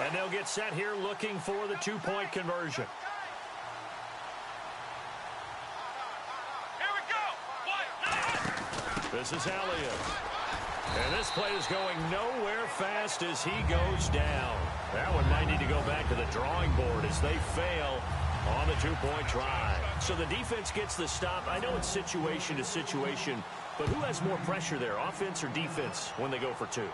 And they'll get set here looking for the two-point conversion. Here we go. This is Elliott. And this play is going nowhere fast as he goes down. That one might need to go back to the drawing board as they fail on the two-point try. So the defense gets the stop. I know it's situation to situation, but who has more pressure there, offense or defense, when they go for two?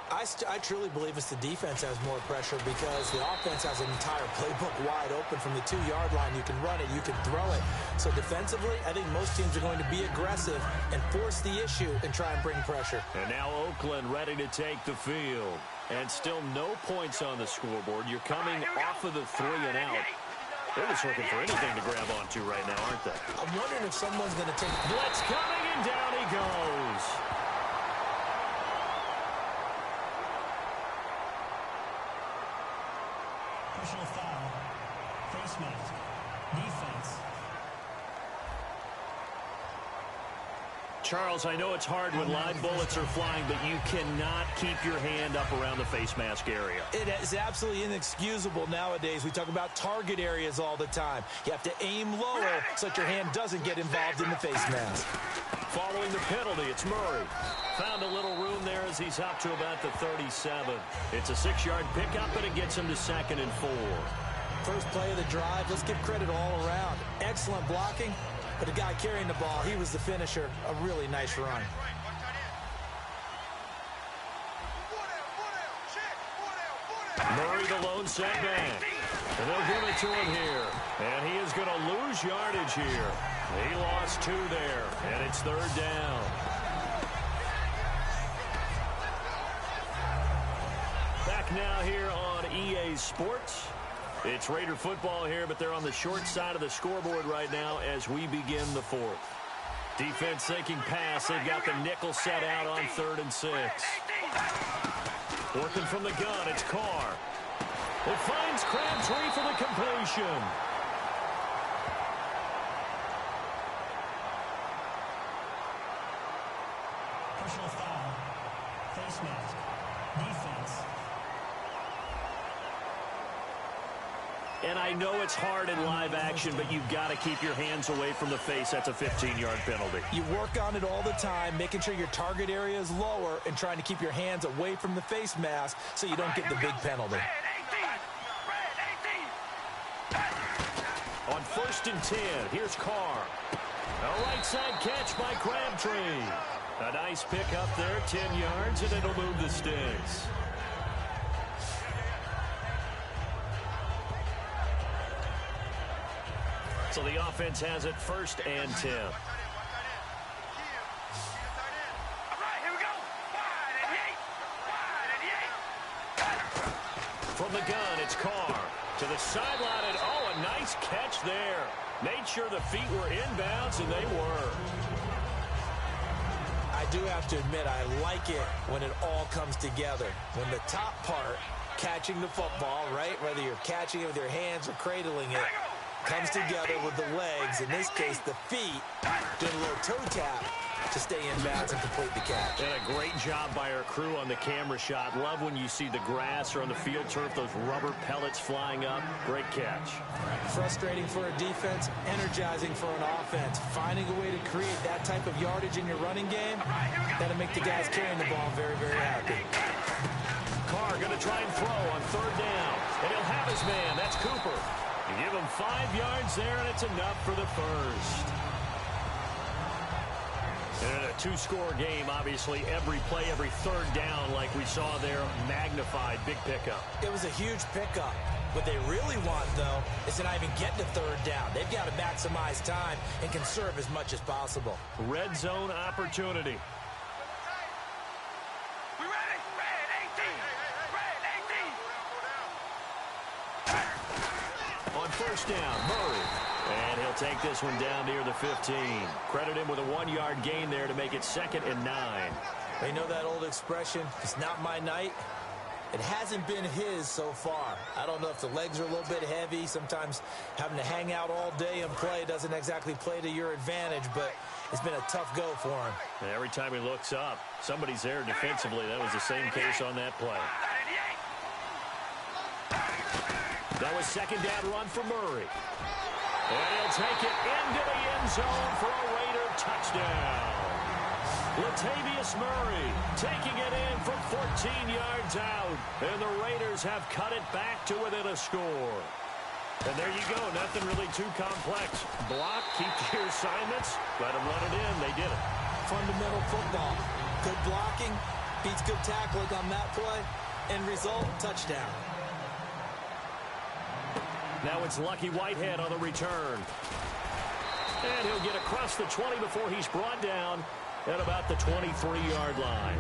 I truly believe it's the defense has more pressure because the offense has an entire playbook wide open from the 2-yard line. You can run it, you can throw it. So defensively, I think most teams are going to be aggressive and force the issue and try and bring pressure. And now Oakland ready to take the field. And still no points on the scoreboard. You're coming off of the 3 and out. They're just looking for anything to grab onto right now, aren't they? I'm wondering if someone's going to take it. Blitz coming, and down he goes. Personal foul, face mask, defense. Charles, I know it's hard when live bullets are flying, but you cannot keep your hand up around the face mask area. It is absolutely inexcusable nowadays. We talk about target areas all the time. You have to aim lower so that your hand doesn't get involved in the face mask. Following the penalty, it's Murray. Found a little room there as he's up to about the 37. It's a 6-yard pickup, and it gets him to 2nd and 4. First play of the drive, let's give credit all around. Excellent blocking. But the guy carrying the ball, he was the finisher. A really nice run. Murray the lone setback. And they'll give it to him here. And he is going to lose yardage here. He lost 2 there. And it's 3rd down. Back now here on EA Sports. It's Raider football here, but they're on the short side of the scoreboard right now as we begin the 4th. Defense thinking pass. They've got the nickel set out on 3rd and 6. Working from the gun, it's Carr. It finds Crabtree for the completion. Personal foul, face mask, defense. And I know it's hard in live action, but you've got to keep your hands away from the face. That's a 15-yard penalty. You work on it all the time, making sure your target area is lower and trying to keep your hands away from the face mask so you don't get the big penalty. On 1st and 10, here's Carr. A right side catch by Crabtree. A nice pickup there, 10 yards, and it'll move the sticks. So the offense has it 1st and 10. From the gun, it's Carr. To the sideline, and oh, a nice catch there. Made sure the feet were inbounds, and they were. I do have to admit, I like it when it all comes together. When the top part, catching the football, right, whether you're catching it with your hands or cradling it, comes together with the legs, in this case the feet, doing a little toe tap to stay in bounds and complete the catch. And a great job by our crew on the camera shot. Love when you see the grass or on the field turf, those rubber pellets flying up. Great catch. Frustrating for a defense, energizing for an offense. Finding a way to create that type of yardage in your running game, that'll make the guys carrying the ball very, very happy. Carr going to try and throw on 3rd down. And he'll have his man. That's Cooper. You give him 5 yards there, and it's enough for the 1st. And in a 2-score game, obviously, every play, every 3rd down, like we saw there, magnified, big pickup. It was a huge pickup. What they really want, though, is to not even get to 3rd down. They've got to maximize time and conserve as much as possible. Red zone opportunity. On 1st down, Murray. And he'll take this one down near the 15. Credit him with a 1-yard gain there to make it 2nd and 9. They know that old expression, it's not my night. It hasn't been his so far. I don't know if the legs are a little bit heavy. Sometimes having to hang out all day and play doesn't exactly play to your advantage, but it's been a tough go for him. And every time he looks up, somebody's there defensively. That was the same case on that play. Now a second down run for Murray. And he'll take it into the end zone for a Raider touchdown. Latavius Murray taking it in from 14 yards out. And the Raiders have cut it back to within a score. And there you go. Nothing really too complex. Block, keep to your assignments, let them run it in. They did it. Fundamental football. Good blocking beats good tackling on that play. End result, touchdown. Now it's Lucky Whitehead on the return. And he'll get across the 20 before he's brought down at about the 23-yard line.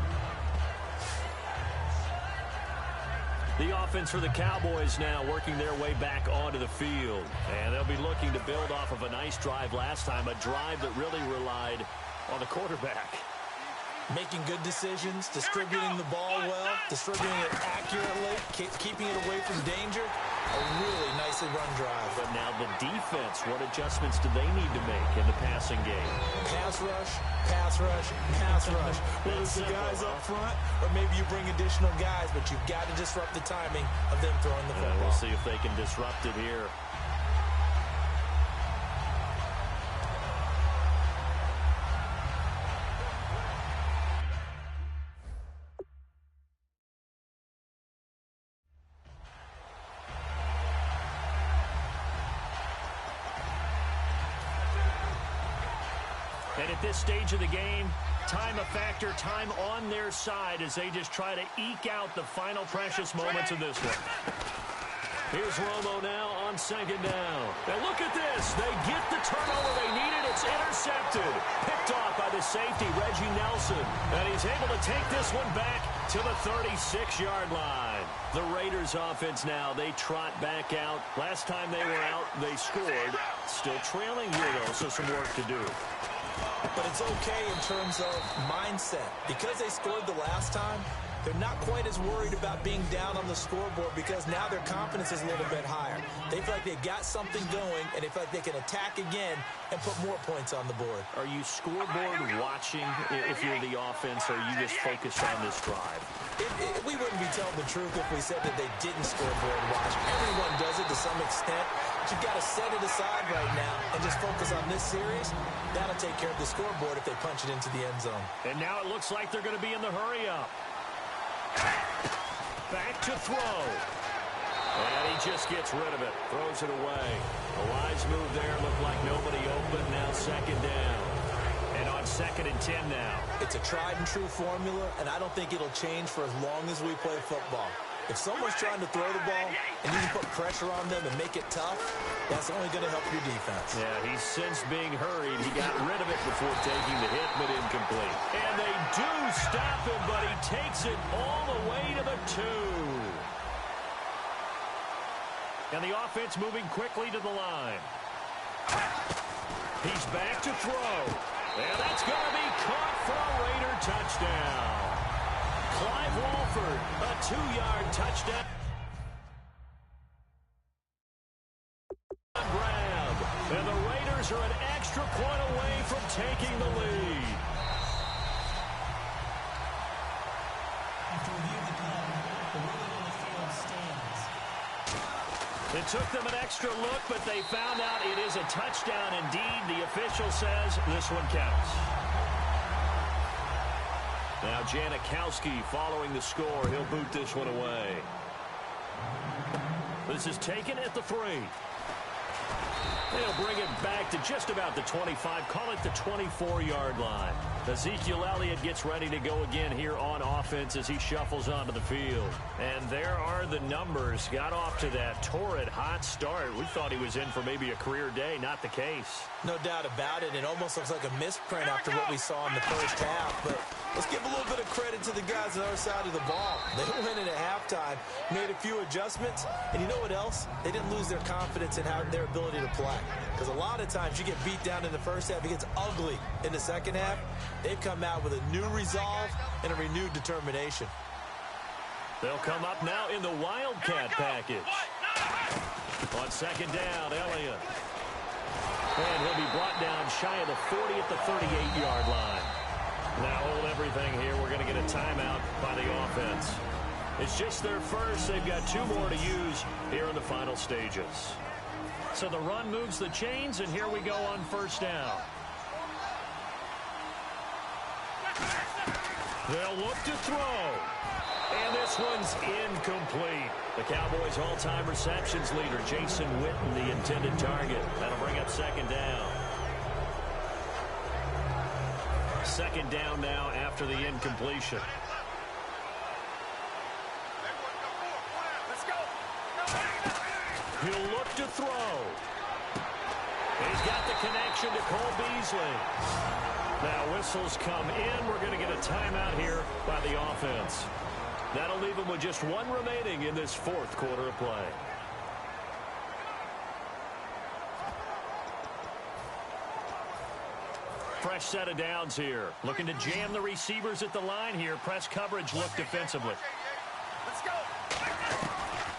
The offense for the Cowboys now working their way back onto the field. And they'll be looking to build off of a nice drive last time, a drive that really relied on the quarterback. Making good decisions, distributing the ball well, distributing it accurately, keeping it away from danger. A really nicely run drive. But now the defense, what adjustments do they need to make in the passing game? Pass rush, pass rush, pass rush. Whether it's the guys up front or maybe you bring additional guys, but you've got to disrupt the timing of them throwing the football. We'll see if they can disrupt it here. And at this stage of the game, time a factor, time on their side as they just try to eke out the final precious moments of this one. Here's Romo now on second down. And look at this. They get the turnover they needed. It's intercepted. Picked off by the safety, Reggie Nelson. And he's able to take this one back to the 36-yard line. The Raiders offense now, they trot back out. Last time they were out, they scored. Still trailing here, though, so some work to do. But it's okay in terms of mindset. Because they scored the last time, they're not quite as worried about being down on the scoreboard because now their confidence is a little bit higher. They feel like they've got something going, and they feel like they can attack again and put more points on the board. Are you scoreboard watching if you're the offense, or are you just focused on this drive? We wouldn't be telling the truth if we said that they didn't scoreboard watch. Everyone does it to some extent. But you've got to set it aside right now and just focus on this series. That'll take care of the scoreboard if they punch it into the end zone. And now it looks like they're going to be in the hurry-up. Back to throw. And he just gets rid of it. Throws it away. A wise move there. Looked like nobody open. Now second down. And on 2nd and 10 now. It's a tried-and-true formula, and I don't think it'll change for as long as we play football. If someone's trying to throw the ball and you can put pressure on them and make it tough, that's only going to help your defense. Yeah, he's since being hurried. He got rid of it before taking the hit, but incomplete. And they do stop him, but he takes it all the way to the 2. And the offense moving quickly to the line. He's back to throw. And that's going to be caught for a Raider touchdown. Clive Walford, a 2-yard touchdown. Grab. And the Raiders are an extra point away from taking the lead. After review of the play, the ruling on the field stands. It took them an extra look, but they found out it is a touchdown indeed. The official says this one counts. Now Janikowski following the score. He'll boot this one away. This is taken at the 3. They'll bring it back to just about the 25. Call it the 24-yard line. Ezekiel Elliott gets ready to go again here on offense as he shuffles onto the field. And there are the numbers. Got off to that torrid hot start. We thought he was in for maybe a career day. Not the case. No doubt about it. It almost looks like a misprint after what we saw in the first half. But let's give a little bit of credit to the guys on the other side of the ball. They went in at halftime, made a few adjustments, and you know what else? They didn't lose their confidence in their ability to play. Because a lot of times you get beat down in the first half, it gets ugly in the second half. They've come out with a new resolve and a renewed determination. They'll come up now in the Wildcat package. On 2nd down, Elliott. And he'll be brought down shy of the 40 at the 38-yard line. Now hold everything here. We're going to get a timeout by the offense. It's just their first. They've got 2 more to use here in the final stages. So the run moves the chains, and here we go on first down. They'll look to throw. And this one's incomplete. The Cowboys' all-time receptions leader, Jason Witten, the intended target. That'll bring up second down. Second down now after the incompletion. He'll look to throw. He's got the connection to Cole Beasley. Now whistles come in. We're going to get a timeout here by the offense. That'll leave them with just 1 remaining in this 4th quarter of play. Fresh set of downs here. Looking to jam the receivers at the line here. Press coverage look defensively. Let's go.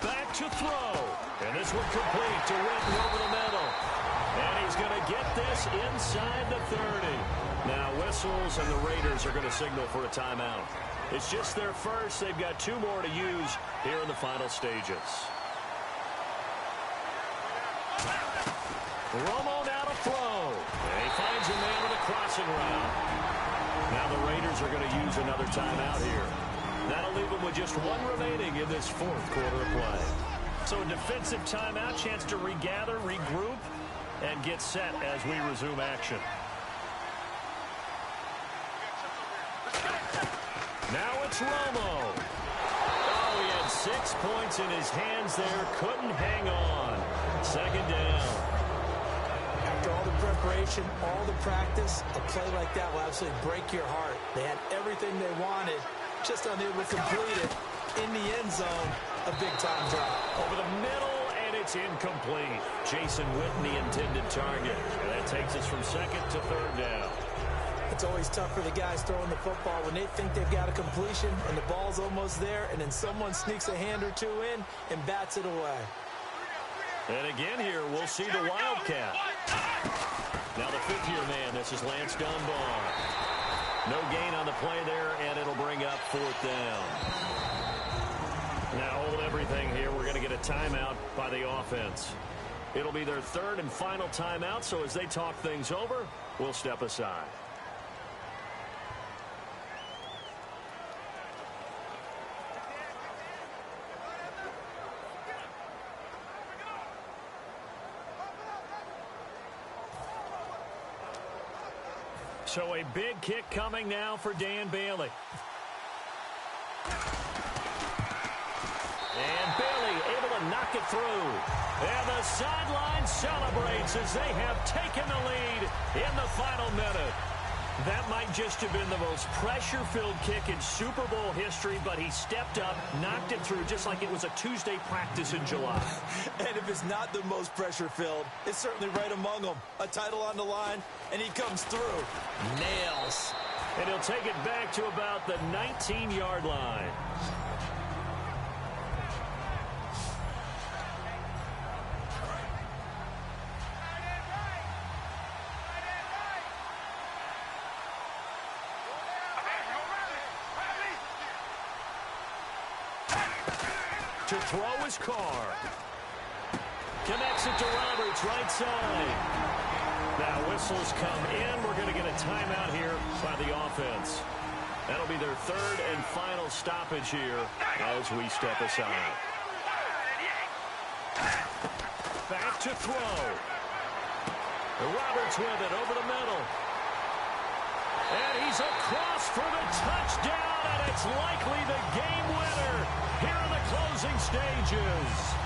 Back to throw. And this one complete to Witten over the middle. And he's going to get this inside the 30. Now whistles and the Raiders are going to signal for a timeout. It's just their first. They've got 2 more to use here in the final stages. Romo now to throw. And he finds a man with a crossing route. Now the Raiders are going to use another timeout here. That'll leave them with just 1 remaining in this 4th quarter of play. So a defensive timeout, chance to regather, regroup, and get set as we resume action. Now it's Romo. Oh, he had 6 points in his hands there. Couldn't hang on. Second down. After all the preparation, all the practice, a play like that will absolutely break your heart. They had everything they wanted, just unable to complete it. In the end zone, a big-time drop. Over the middle, and it's incomplete. Jason Witten, the intended target. And that takes us from 2nd to 3rd down. It's always tough for the guys throwing the football when they think they've got a completion and the ball's almost there, and then someone sneaks a hand or 2 in and bats it away. And again here, we'll see the Wildcat. Now the 5th-year man, this is Lance Dunbar. No gain on the play there, and it'll bring up 4th down. Now hold everything here. We're going to get a timeout by the offense. It'll be their 3rd and final timeout, so as they talk things over, we'll step aside. So a big kick coming now for Dan Bailey. And Bailey able to knock it through. And the sideline celebrates as they have taken the lead in the final minute. That might just have been the most pressure-filled kick in Super Bowl history, but he stepped up, knocked it through just like it was a Tuesday practice in July. And if it's not the most pressure-filled, it's certainly right among them. A title on the line, and he comes through. Nails. And he'll take it back to about the 19-yard line. To throw his car. Connects it to Roberts, right side. Now whistles come in. We're going to get a timeout here by the offense. That'll be their 3rd and final stoppage here as we step aside. Back to throw. Roberts with it over the middle. And he's across for the touchdown, and it's likely the game winner here in the closing stages.